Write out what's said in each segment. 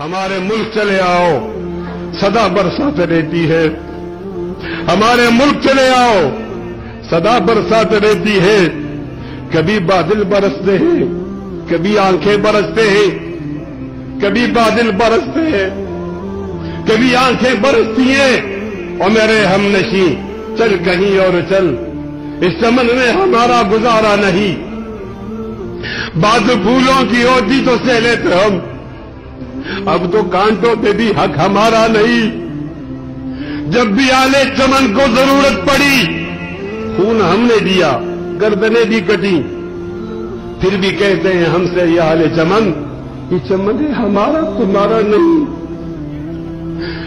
ہمارے ملک چلے آؤ، صدا برسات رہتی ہے۔ ہمارے ملک چلے آؤ، صدا برسات رہتی ہے۔ کبھی بادل برستے ہیں، کبھی آنکھیں برستے ہیں، کبھی بادل برستے ہیں، کبھی آنکھیں برستی ہیں۔ اور میرے ہم نشیں چل کہیں اور چل، اس چمن میں ہمارا گزارا نہیں۔ بات پھولوں کی ہوتی تو سہ لیتے ہم، اب تو کانٹوں پہ بھی حق ہمارا نہیں۔ جب بھی آلے چمن کو ضرورت پڑی، خون ہم نے دیا، گردنیں بھی کٹی، پھر بھی کہتے ہیں ہم سے یہ آلے چمن، یہ چمن ہے ہمارا تمہارا نہیں،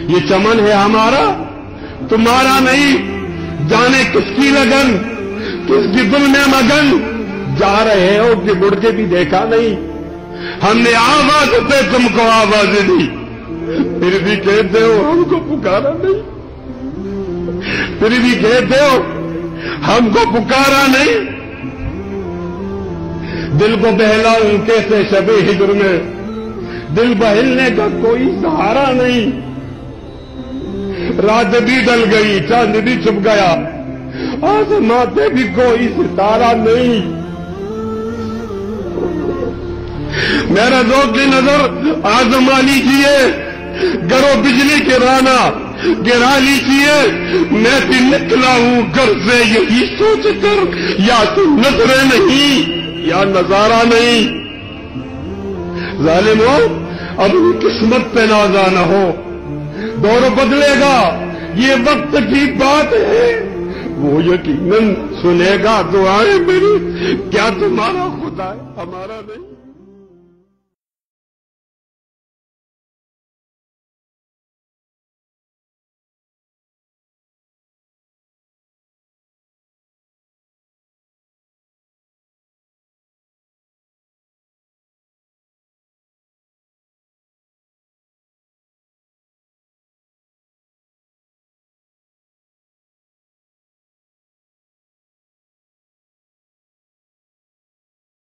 یہ چمن ہے ہمارا تمہارا نہیں۔ جانے کس کی لگن، کس کی دل میں مگن، جا رہے ہو کہ مڑ کے بھی دیکھا نہیں۔ ہم نے آواز پہ تم کو آواز دی، پھر بھی کہتے ہو ہم کو پکارا نہیں، پھر بھی کہتے ہو ہم کو پکارا نہیں۔ دل کو بہلاؤں کیسے شب ہجر میں، دل بہلنے کا کوئی سہارا نہیں۔ رات بھی ڈل گئی، چاند بھی چھپ گیا، آسماں پہ بھی کوئی ستارہ نہیں۔ میرا ذوق کی نظر آزما لیجیے، گرو بجلی کے رانا گرا لیجیے۔ میں بھی نکلا ہوں گھر سے یہی سوچ کر، یا تو نظریں نہیں یا نظارہ نہیں۔ ظالموں اپنی قسمت پہ نازا نہ ہو، دور بدلے گا، یہ وقت کی بات ہے۔ وہ یقیناً سنے گا دعائیں میری، کیا تمہارا خدا ہے ہمارا نہیں؟